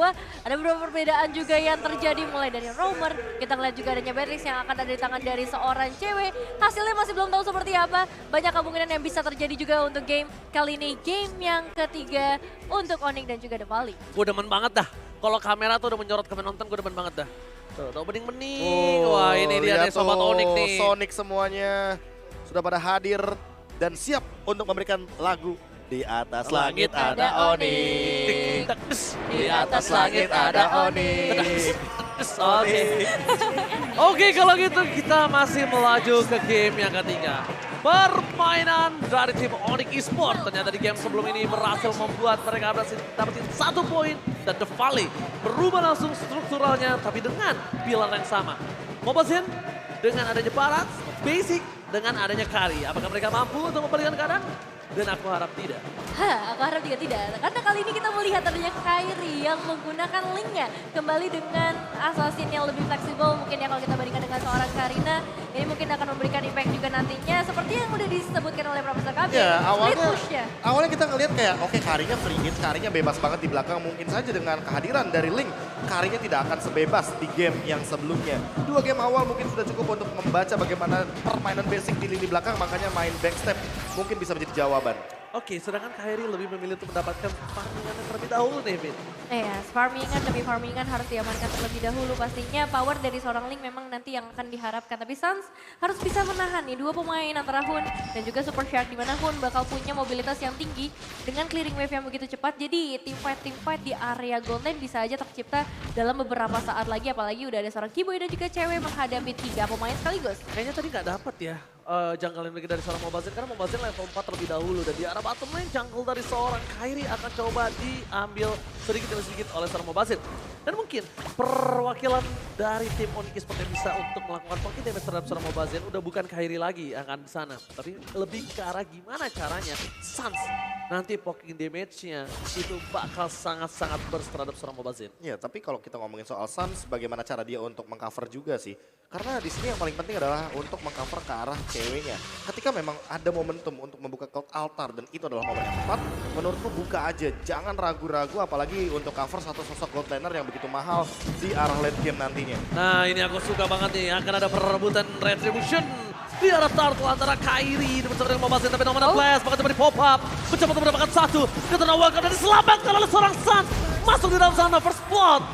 kedua, ada beberapa perbedaan juga yang terjadi mulai dari roamer. Kita ngeliat juga adanya Beatrix yang akan ada di tangan dari seorang cewek. Hasilnya masih belum tahu seperti apa. Banyak kemungkinan yang bisa terjadi juga untuk game kali ini. Game yang ketiga untuk Onyx dan juga The Valley. Gue demen banget dah. Kalau kamera tuh udah menyorot ke penonton, gue demen banget dah. Tuh bening-bening. Wah ini dia nih sobat Onyx nih. Sonic semuanya sudah pada hadir dan siap untuk memberikan lagu. Di atas langit ada Onyx. Di atas langit ada Onyx. Oke kalau gitu kita masih melaju ke game yang ketiga. Permainan dari tim Onyx Esports ternyata di game sebelum ini berhasil membuat mereka berhasil dapetin 1 poin. Dan The Valley berubah langsung strukturalnya tapi dengan pilar yang sama. Mobile Zen dengan adanya Barat, Basic dengan adanya Kari. Apakah mereka mampu untuk membalikan keadaan? Dan aku harap tidak. Aku harap juga tidak. Karena kali ini kita melihat adanya Kairi yang menggunakan linknya kembali dengan assassin yang lebih fleksibel. Mungkin ya kalau kita bandingkan dengan seorang Karina, ini mungkin akan memberikan impact juga nantinya. Seperti yang udah disebutkan oleh Profesor Kabe. Ya, awalnya kita ngelihat kayak oke, Karinya free hit, Karinya bebas banget di belakang. Mungkin saja dengan kehadiran dari Link, Karinya tidak akan sebebas di game yang sebelumnya. 2 game awal mungkin sudah cukup untuk membaca bagaimana permainan basic di lini belakang, makanya main backstep mungkin bisa menjadi jawaban. Oke, sedangkan Kairi lebih memilih untuk mendapatkan farmingan yang terlebih dahulu nih, Vin. Iya, farmingan demi farmingan harus diamankan terlebih dahulu. Pastinya power dari seorang Link memang nanti yang akan diharapkan. Tapi Suns harus bisa menahan nih 2 pemain antara Hun dan juga Super Shark. Dimana Hun bakal punya mobilitas yang tinggi dengan clearing wave yang begitu cepat. Jadi team fight di area gold lane bisa aja tercipta dalam beberapa saat lagi. Apalagi udah ada seorang Keyboy dan juga cewek menghadapi 3 pemain sekaligus. Kayaknya tadi nggak dapet ya jungle lane dari seorang Mobile Zen. Karena Mobile Zen level 4 terlebih dahulu. Dan di arah bottom lane jungle dari seorang Kairi akan coba diambil sedikit demi sedikit oleh seorang Mobile Zen. Dan mungkin perwakilan dari tim Onyx Esports yang bisa untuk melakukan pocket damage terhadap seorang Mobile Zen udah bukan Kairi lagi akan di sana. Tapi lebih ke arah gimana caranya Suns nanti poking damage-nya itu bakal sangat-sangat burst terhadap seorang Mobile Zen. Ya, tapi kalau kita ngomongin soal Suns, bagaimana cara dia untuk mengcover juga sih. Karena di sini yang paling penting adalah untuk mengcover ke arah ceweknya. Ketika memang ada momentum untuk membuka cloud altar dan itu adalah momen yang tepat, menurutku buka aja. Jangan ragu-ragu apalagi untuk cover satu sosok gold laner yang begitu mahal di arah late game nantinya. Nah ini aku suka banget nih, akan ada perebutan retribution di arah turtle antara Kairi bersama dengan Mobile Zen, tapi nomor blast bakal coba di pop up. Mencoba untuk mendapatkan 1, ketenawalkan dan diselamatkan oleh seorang Suns. Masuk di dalam sana, first blood.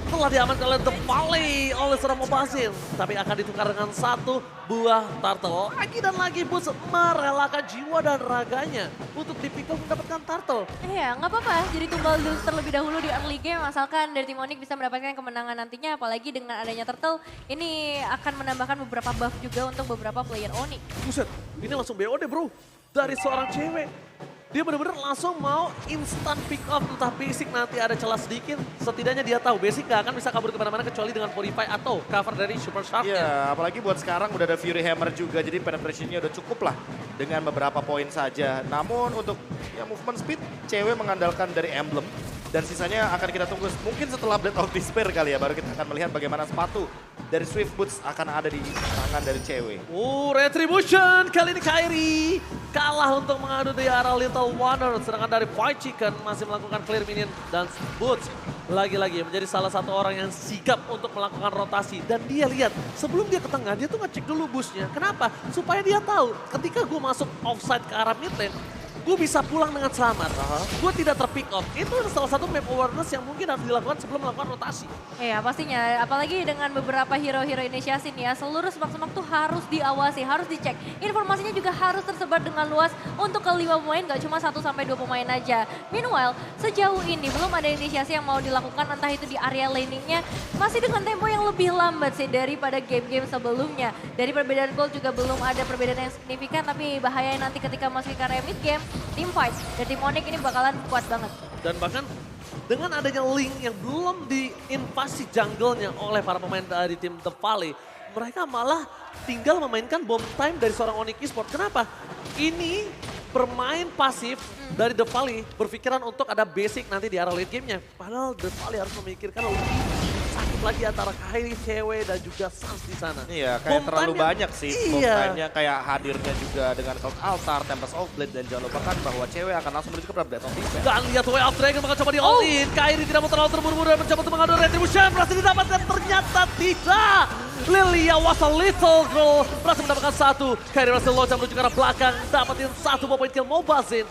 Telah diamankan oleh The Valley oleh seorang Mobile Zen. Tapi akan ditukar dengan 1 buah turtle. Lagi dan lagi Boots merelakan jiwa dan raganya untuk dipikul mendapatkan turtle. Iya, nggak apa-apa. Jadi tumbal dulu terlebih dahulu di early game asalkan dari tim Onyx bisa mendapatkan kemenangan nantinya. Apalagi dengan adanya turtle, ini akan menambahkan beberapa buff juga untuk beberapa player Onyx. Buset, ini langsung BOD bro. Dari seorang cewek. Dia benar-benar langsung mau instant pick up, entah basic nanti ada celah sedikit. Setidaknya dia tahu basic gak akan bisa kabur kemana-mana kecuali dengan Fortify atau cover dari Super Shark-nya. Iya, apalagi buat sekarang udah ada Fury Hammer juga, jadi penetrationnya udah cukup lah dengan beberapa poin saja. Namun untuk ya movement speed, cewek mengandalkan dari emblem. Dan sisanya akan kita tunggu mungkin setelah Blade of Despair kali ya, baru kita akan melihat bagaimana sepatu dari Swift Boots akan ada di tangan dari cewek. Retribution kali ini Kairi kalah untuk mengadu di arah Little Wonder. Sedangkan dari Fight Chicken masih melakukan clear minion dan Boots lagi-lagi menjadi salah satu orang yang sigap untuk melakukan rotasi. Dan dia lihat sebelum dia ke tengah dia tuh ngecek dulu busnya. Kenapa? Supaya dia tahu ketika gue masuk offside ke arah mid lane, gue bisa pulang dengan selamat. Gue tidak terpick off. Itu salah satu map awareness yang mungkin harus dilakukan sebelum melakukan rotasi. Iya pastinya, apalagi dengan beberapa hero-hero inisiasi nih ya, seluruh semak-semak tuh harus diawasi, harus dicek. Informasinya juga harus tersebar dengan luas untuk ke 5 pemain, gak cuma 1 sampai 2 pemain aja. Meanwhile, sejauh ini belum ada inisiasi yang mau dilakukan, entah itu di area laningnya, masih dengan tempo yang lebih lambat sih daripada game-game sebelumnya. Dari perbedaan gold juga belum ada perbedaan yang signifikan, tapi bahayanya nanti ketika masuk ke area mid game, team fight dan tim Onyx ini bakalan kuat banget. Dan bahkan dengan adanya Link yang belum diinvasi jungle-nya oleh para pemain dari tim The Valley, mereka malah tinggal memainkan bomb time dari seorang Onyx Esports. Kenapa? Ini bermain pasif dari The Valley berpikiran untuk ada basic nanti di arah late game-nya. Padahal The Valley harus memikirkan lebih sakit lagi antara Kairi, cewek dan juga Sans di sana. Iya, kayak Bomb terlalu time-nya- banyak sih. Bomb Iya. time-nya kayak hadirnya juga dengan Cloud Altar, Tempest of Blade, dan jangan lupakan bahwa cewek akan langsung menuju ke Breath of Despair. Dan lihat Way of Dragon bakal coba di all in. Kairi tidak mau terlalu terburu-buru dan mencoba untuk mengadu Retribution. Berhasil didapatkan, ternyata tidak. Lilia was a little girl. Berhasil mendapatkan satu. Kairi berhasil loncat menuju ke arah belakang. Dapatin satu point kill Mobazin.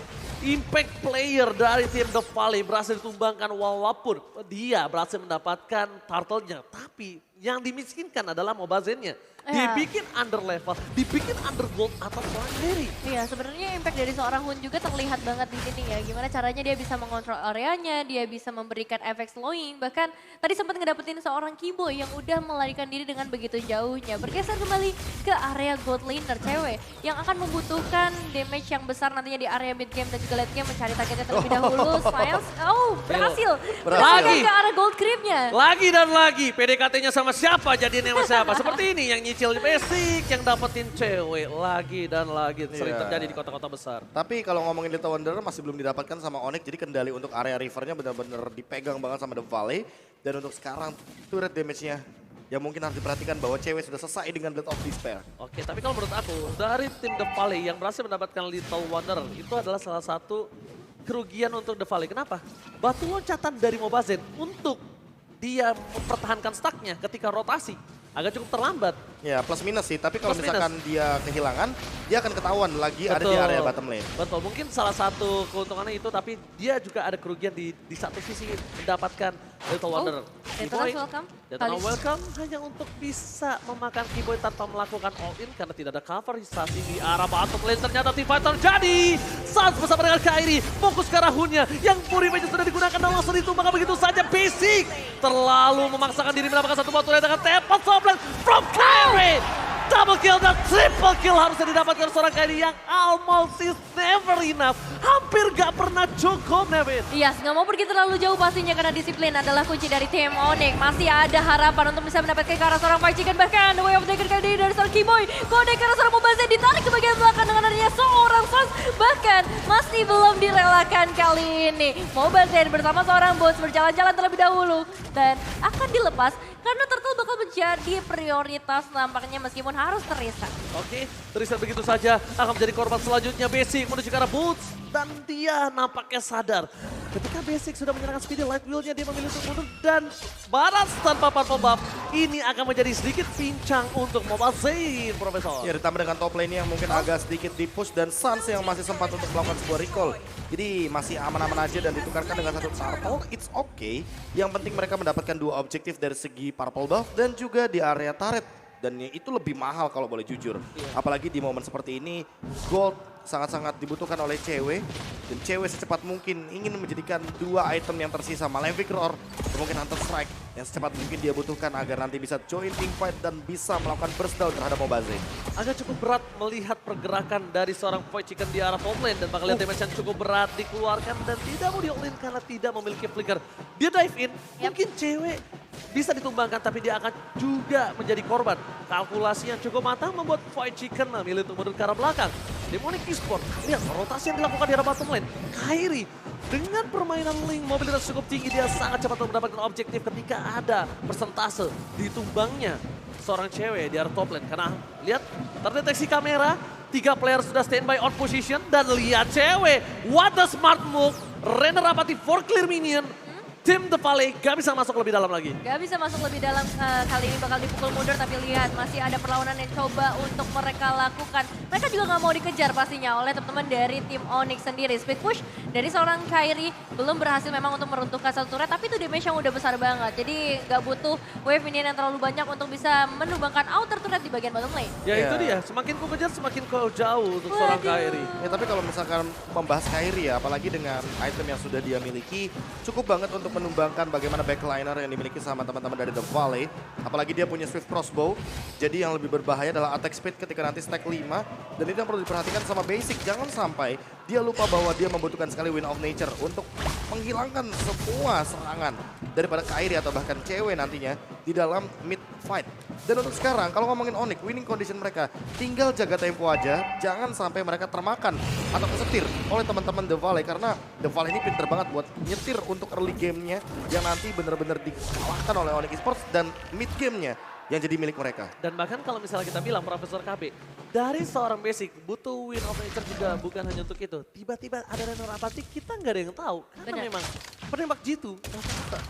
Impact player dari tim The Valley berhasil ditumbangkan walaupun dia berhasil mendapatkan turtle-nya. Tapi yang dimiskinkan adalah Mobazinnya. Ya. Dibikin under level, dibikin under gold atau legendary. Iya, sebenarnya impact dari seorang Hun juga terlihat banget di sini ya. Gimana caranya dia bisa mengontrol areanya, dia bisa memberikan efek slowing. Bahkan tadi sempat ngedapetin seorang Kibo yang udah melarikan diri dengan begitu jauhnya. Bergeser kembali ke area gold laner cewek yang akan membutuhkan damage yang besar nantinya di area mid game dan juga late game mencari targetnya terlebih dahulu. Smiles, berhasil. Lagi. Ke arah gold creepnya. Lagi dan lagi, PDKT-nya sama siapa, jadinya sama siapa. Seperti ini yang nyicil basic, yang dapetin cewek. Lagi dan lagi, sering Iya. terjadi di kota-kota besar. Tapi kalau ngomongin Little Wanderer masih belum didapatkan sama Onyx, jadi kendali untuk area rivernya benar-benar dipegang banget sama The Valley. Dan untuk sekarang turret damage-nya yang mungkin harus diperhatikan bahwa cewek sudah selesai dengan Blade of Despair. Oke, tapi kalau menurut aku, dari tim The Valley yang berhasil mendapatkan Little Wanderer, itu adalah salah satu kerugian untuk The Valley. Kenapa? Batu loncatan dari Mobazin untuk dia mempertahankan stacknya ketika rotasi agak cukup terlambat. Ya plus minus sih, tapi kalau Plus misalkan dia kehilangan, dia akan ketahuan lagi ada di area bottom lane. Betul, mungkin salah satu keuntungannya itu, tapi dia juga ada kerugian di satu sisi mendapatkan Little Wanderer. Detonaz welcome. Detonaz welcome hanya untuk bisa memakan Keyboy tanpa melakukan all in karena tidak ada cover histasi di arah bottom lane. Ternyata team fight terjadi. Sans bersama dengan Kairi fokus ke arah Hunnya yang Fury Mage sudah digunakan dan langsung ditumbangkan begitu saja. Basic terlalu memaksakan diri mendapatkan satu batu lane dengan tepat Soblend from Kairi. Double kill dan triple kill harusnya didapatkan seorang Kairi yang almost is never enough. Hampir gak pernah cukup, Nevin. Iya, nggak mau pergi terlalu jauh pastinya karena disiplin adalah kunci dari tim Onyx. Masih ada harapan untuk bisa mendapatkan ke arah seorang Fight Chicken. Bahkan The Way of Dragon kali ini dari seorang Keyboy. Kode ke arah seorang Mobazin ditarik ke bagian belakang dengan adanya seorang Sans. Bahkan masih belum direlakan kali ini. Mobazin bersama seorang Bots berjalan-jalan terlebih dahulu. Dan akan dilepas karena Turtle bakal menjadi prioritas nampaknya meskipun harus terisak. Oke, Tristan begitu saja akan menjadi korban selanjutnya. Basic menuju ke arah Boots dan dia nampaknya sadar. Ketika Basic sudah menyerahkan speedy light wheel-nya, dia memilih untuk mundur dan baras tanpa purple buff. Ini akan menjadi sedikit pincang untuk Mobazin, Profesor. Ya ditambah dengan top lane yang mungkin agak sedikit di-push dan Sans yang masih sempat untuk melakukan sebuah recall. Jadi masih aman-aman aja dan ditukarkan dengan satu turtle, it's okay. Yang penting mereka mendapatkan dua objektif dari segi purple buff dan juga di area turret. Dan itu lebih mahal kalau boleh jujur. Apalagi di momen seperti ini, gold sangat-sangat dibutuhkan oleh cewek. Dan cewek secepat mungkin ingin menjadikan dua item yang tersisa, Malefic Roar atau mungkin Hunter Strike, yang secepat mungkin dia butuhkan agar nanti bisa join team fight dan bisa melakukan burst down terhadap Mobazin. Agak cukup berat melihat pergerakan dari seorang Void Chicken di arah top lane dan bakal lihat damage yang cukup berat dikeluarkan dan tidak mau di-all in karena tidak memiliki flicker. Dia dive in, mungkin cewek bisa ditumbangkan tapi dia akan juga menjadi korban. Kalkulasi yang cukup matang membuat Void Chicken memilih untuk mundur ke arah belakang. Demonic Esport, lihat rotasi yang dilakukan di arah bottom lane. Kairi dengan permainan link mobilitas cukup tinggi, dia sangat cepat untuk mendapatkan objektif ketika ada persentase ditumbangnya seorang cewek di arah top lane. Karena lihat terdeteksi kamera, 3 player sudah standby on position dan lihat cewek. What a smart move, Renner Apathy for clear minion. Tim The Valley gak bisa masuk lebih dalam lagi. Gak bisa masuk lebih dalam, kali ini bakal dipukul mundur tapi lihat masih ada perlawanan yang coba untuk mereka lakukan. Mereka juga gak mau dikejar pastinya oleh teman-teman dari tim Onyx sendiri. Speed push dari seorang Kairi belum berhasil memang untuk meruntuhkan satu turret tapi itu damage yang udah besar banget. Jadi gak butuh wave minion yang terlalu banyak untuk bisa menumbangkan outer turret di bagian bottom lane. Ya Iya. itu dia, semakin kau kejar semakin kau jauh untuk seorang Waduh. Kairi. Ya tapi kalau misalkan membahas Kairi ya, apalagi dengan item yang sudah dia miliki, cukup banget untuk menumbangkan bagaimana backliner yang dimiliki sama teman-teman dari The Valley. Apalagi dia punya Swift Crossbow, jadi yang lebih berbahaya adalah attack speed ketika nanti stack 5. Dan itu yang perlu diperhatikan sama Basic, jangan sampai Dia lupa bahwa dia membutuhkan sekali Wind of Nature untuk menghilangkan semua serangan daripada Kairi atau bahkan cewek nantinya di dalam mid fight. Dan untuk sekarang kalau ngomongin Onyx, winning condition mereka tinggal jaga tempo aja, jangan sampai mereka termakan atau kesetir oleh teman-teman The Valley karena The Valley ini pinter banget buat nyetir untuk early gamenya yang nanti benar-benar dikalahkan oleh Onyx Esports dan mid gamenya yang jadi milik mereka. Dan bahkan kalau misalnya kita bilang Profesor KB, dari seorang basic butuh Wind of Nature juga bukan hanya untuk itu. Tiba-tiba ada Renor apatik kita nggak ada yang tahu. Karena Benar. memang penembak G2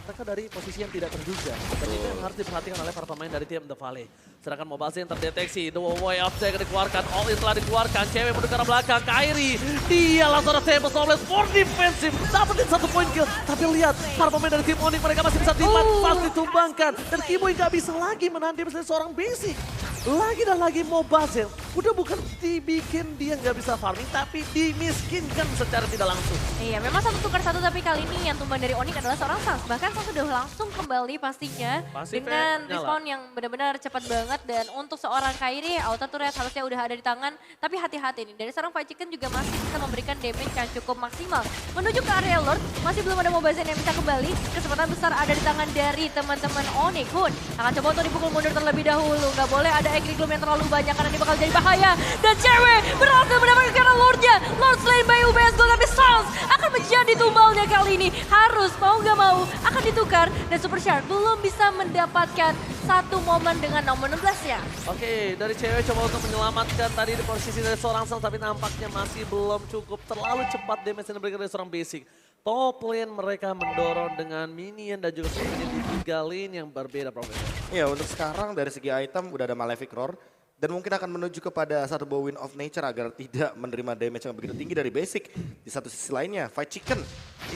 mereka dari posisi yang tidak terduga. Dan itu yang harus diperhatikan oleh para pemain dari tim The Valley. Sedangkan Mobile Legends terdeteksi, The Way of Jack dikeluarkan, All In telah dikeluarkan, cewek menuju ke arah belakang, Kairi. Dia langsung ada tempo Sobles for defensive, dapetin 1 poin kill. Tapi lihat, para pemain dari tim Onyx mereka masih bisa pas ditumbangkan. Dan Kiboy nggak bisa lagi menahan dia menjadi seorang basic. Lagi dan lagi Mobile Legends, udah bukan dibikin dia nggak bisa farming, tapi dimiskinkan secara tidak langsung. Iya, memang 1 tukar 1 tapi kali ini yang tumbang dari Onyx adalah seorang Sans. Bahkan Sans sudah langsung kembali pastinya dengan nyala. respon yang benar-benar cepat banget. Dan untuk seorang Kairi, auto turret harusnya udah ada di tangan. Tapi hati-hati nih, dari seorang Fight Chicken juga masih bisa memberikan damage yang cukup maksimal. Menuju ke area Lord, masih belum ada Mobile Legends yang bisa kembali. Kesempatan besar ada di tangan dari teman-teman Onyx. Hun akan coba untuk dipukul mundur terlebih dahulu. Nggak boleh ada Angry Gloom yang terlalu banyak karena ini bakal jadi bahaya. Dan cewek berhasil mendapatkan Lordnya. Lord slain by UBS Gold, tapi Sans akan menjadi tumbalnya kali ini. Harus mau nggak mau akan ditukar. Dan Super Shark belum bisa mendapatkan satu momen dengan nomor 16 ya. Oke, dari cewek coba untuk menyelamatkan tadi di posisi dari seorang Sans, tapi nampaknya masih belum cukup. Terlalu cepat damage yang diberikan dari seorang basic. Top lane mereka mendorong dengan minion dan juga minion di 3 lane yang berbeda, Profesor. Ya untuk sekarang dari segi item udah ada Malefic Roar dan mungkin akan menuju kepada satu buah Wind of Nature agar tidak menerima damage yang begitu tinggi dari basic. Di satu sisi lainnya Fight Chicken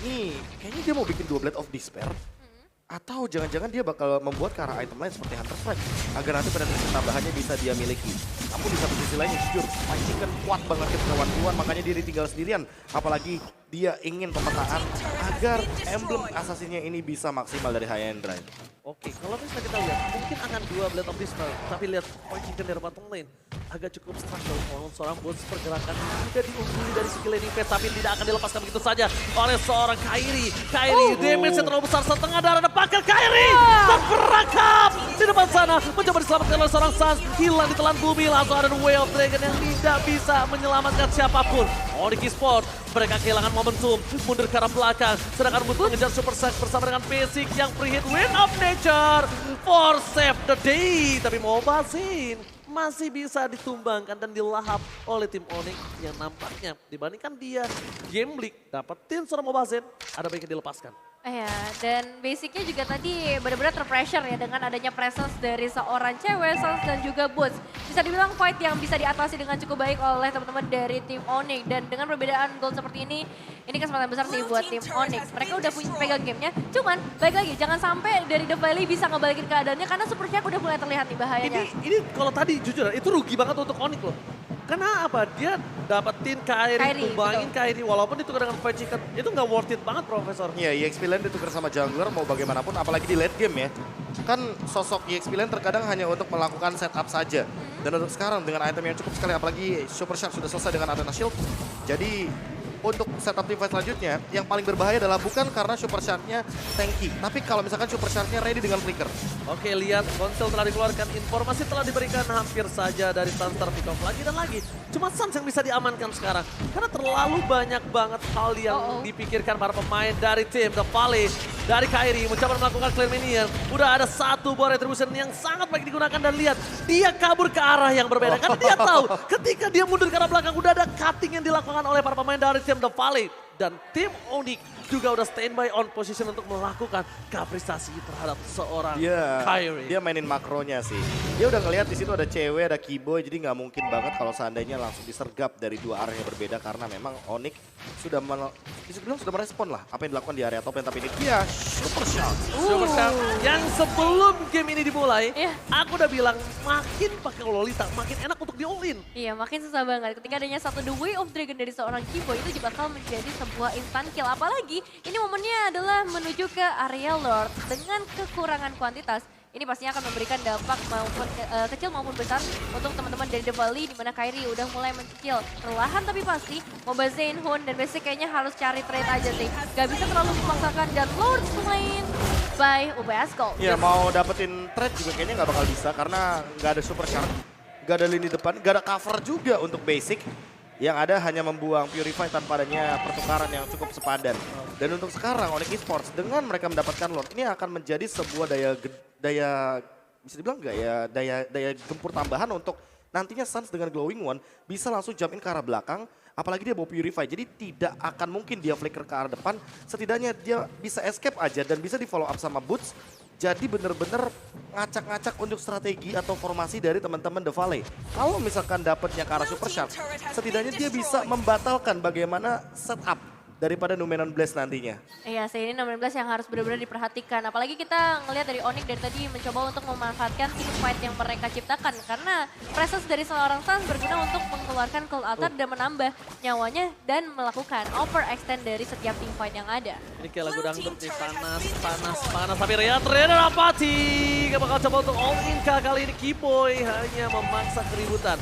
ini kayaknya dia mau bikin 2 Blade of Despair. Atau jangan-jangan dia bakal membuat ke arah item lain seperti Hunter Strike agar nanti penetration tambahannya bisa dia miliki. Namun di satu sisi lainnya jujur Fight Chicken kuat banget ketika one-to-one, makanya dia ditinggal sendirian. Apalagi dia ingin pemetaan agar emblem asasinnya ini bisa maksimal dari high end drive. Oke, kalau misalnya kita lihat, mungkin akan 2 Blade of Despair. Tapi lihat Fight Chicken dari bottom lane agak cukup struggle. Kalau seorang boots pergerakan juga diungguli dari segi laning phase, tapi tidak akan dilepaskan begitu saja oleh seorang Kairi. Kairi damage yang terlalu besar, setengah darah depan Kairi. Terperangkap di depan sana, mencoba diselamatkan oleh seorang Sans. Hilang di telan bumi, langsung ada Way of Dragon yang tidak bisa menyelamatkan siapapun. Onyx Esports, mereka kehilangan momentum, mundur ke arah belakang. Sedangkan Boots mengejar Super Sack bersama dengan Basic yang pre-hit Wind of Nature for save the day. Tapi Mobile Legends masih bisa ditumbangkan dan dilahap oleh tim Onyx yang nampaknya dibandingkan dia Game League dapetin seorang Mobile Legends, ada baiknya dilepaskan. Ya, dan basicnya juga tadi benar-benar terpressure ya dengan adanya presence dari seorang cewek, Sans dan juga Boots. Bisa dibilang fight yang bisa diatasi dengan cukup baik oleh teman-teman dari tim Onyx. Dan dengan perbedaan gold seperti ini kesempatan besar sih buat tim Onyx. Mereka udah punya pegang gamenya, cuman baik lagi jangan sampai dari The Valley bisa ngebalikin keadaannya karena Super Shark udah mulai terlihat nih bahayanya. Ini kalau tadi jujur itu rugi banget untuk Onyx loh. Karena apa? Dia dapetin Kairi, tumbangin Kairi, walaupun ditukar dengan Fight Chicken, itu nggak worth it banget, Profesor. Iya, EXP Lane ditukar sama jungler mau bagaimanapun, apalagi di late game ya. Kan sosok EXP Lane terkadang hanya untuk melakukan setup saja. Dan untuk sekarang dengan item yang cukup sekali, apalagi Super Shark sudah selesai dengan Athena Shield. Jadi untuk setup tim fight selanjutnya, yang paling berbahaya adalah bukan karena Super Shark-nya tanky, tapi kalau misalkan Super Shark-nya ready dengan flicker. Oke, lihat konsel telah dikeluarkan, informasi telah diberikan hampir saja dari Sans pick off lagi dan lagi. Cuma Sans yang bisa diamankan sekarang, karena terlalu banyak banget hal yang dipikirkan para pemain dari tim The Valley. Dari Kairi mencoba melakukan clear minion, udah ada satu buah retribution yang sangat baik digunakan dan lihat, dia kabur ke arah yang berbeda. Karena dia tahu ketika dia mundur ke arah belakang, udah ada cutting yang dilakukan oleh para pemain dari tim The Valley. Dan tim Onyx juga udah standby on position untuk melakukan kapristasi terhadap seorang Kairi. Dia mainin makronya sih. Dia udah ngelihat di situ ada cewek, ada Kiboy, jadi nggak mungkin banget kalau seandainya langsung disergap dari 2 area yang berbeda karena memang Onyx sudah sudah merespon lah apa yang dilakukan di area top lane, tapi ini dia Super Shark. Super Shark yang sebelum game ini dimulai, aku udah bilang makin pakai Lolita, makin enak untuk di all in. Iya, makin susah banget. Ketika adanya satu The Way of Dragon dari seorang Kiboy itu bakal menjadi sebuah instant kill. Apalagi ini momennya adalah menuju ke area Lord dengan kekurangan kuantitas. ini pastinya akan memberikan dampak maupun kecil maupun besar untuk teman-teman dari The Valley, di mana Kairi udah mulai mencicil. Perlahan tapi pasti, Moba Zain, Hun, dan Basic kayaknya harus cari trade aja sih. Gak bisa terlalu memaksakan dan Lords main by UBS Gold. Iya, mau dapetin trade juga kayaknya nggak bakal bisa karena nggak ada super shark, nggak ada lini depan, nggak ada cover juga untuk Basic. Yang ada hanya membuang Purify tanpa adanya pertukaran yang cukup sepadan. Dan untuk sekarang Onyx Esports dengan mereka mendapatkan Lord ini akan menjadi sebuah daya bisa dibilang nggak ya, daya gempur tambahan untuk nantinya Suns dengan Glowing One bisa langsung jump in ke arah belakang. Apalagi dia bawa Purify, jadi tidak akan mungkin dia flicker ke arah depan. Setidaknya dia bisa escape aja dan bisa di follow up sama Boots. Jadi bener-bener ngacak-ngacak untuk strategi atau formasi dari teman-teman The Valley. Kalau misalkan dapatnya ke arah Super Shark, setidaknya dia bisa membatalkan bagaimana setup daripada Numenon Blast nantinya. Iya sih, ini 16 yang harus benar-benar diperhatikan. Apalagi kita ngelihat dari Onyx dari tadi mencoba untuk memanfaatkan team fight yang mereka ciptakan. Karena presence dari seorang Suns berguna untuk mengeluarkan Cold Altar dan menambah nyawanya dan melakukan overextend dari setiap team fight yang ada. Ini kayak lagu dangdut nih, panas. Tapi Rhea Rapati gak bakal coba untuk all in kali ini. Keyboy hanya memaksa keributan.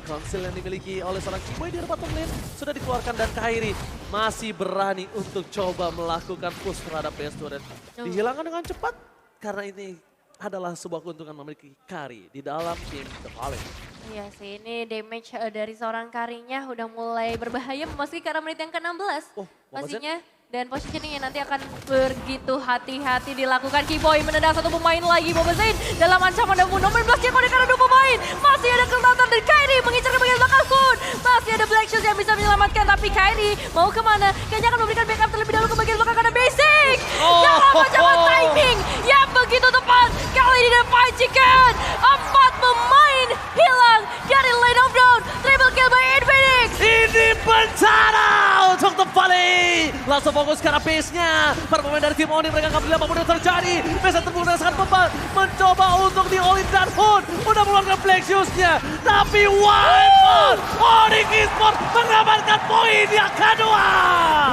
Konsil yang dimiliki oleh seorang Keyboy di bottom lane sudah dikeluarkan dan Kairi masih berani untuk coba melakukan push terhadap PS2 dan dihilangkan dengan cepat karena ini adalah sebuah keuntungan memiliki Kairi di dalam tim The Valley. Iya sih, ini damage dari seorang Karinya udah mulai berbahaya memasuki ke arah menit yang ke-16 pastinya. Dan positioningnya nanti akan begitu hati-hati dilakukan. Keyboy menendang satu pemain lagi. Moba Zain dalam ancaman dan nomor 16 yang karena dua pemain. Masih ada Keltatan dari Kairi mengincar ke bagian belakang Kun. Masih ada Black Shoes yang bisa menyelamatkan. Tapi Kairi mau kemana? Kayaknya akan memberikan backup terlebih dahulu ke bagian belakang karena Basic. Yang macam timing yang begitu tepat. Kali ini dan Fight Chicken. 4 pemain hilang dari lane of down. Triple kill by Infinix. Ini bencana untuk The Valley. Langsung fokus ke arah base-nya. Para pemain dari tim Onyx mereka akan melihat apapun yang terjadi. Base terbunuh sangat bebal. Mencoba untuk di-all-in dan Hun. Udah mengeluarkan Black Shoes-nya. Tapi wildful. Onyx Esports mengamankan poin yang kedua.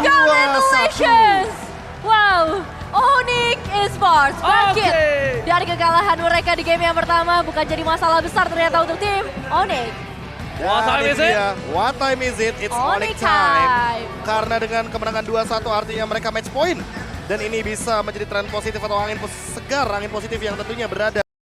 Congratulations. Wow. Onyx Esports bangkit dari kekalahan mereka di game yang pertama. Bukan jadi masalah besar ternyata untuk tim Onyx. What time is it? What time is it? It's Onyx time. Karena dengan kemenangan 2-1 artinya mereka match point. Dan ini bisa menjadi tren positif atau angin segar, angin positif yang tentunya berada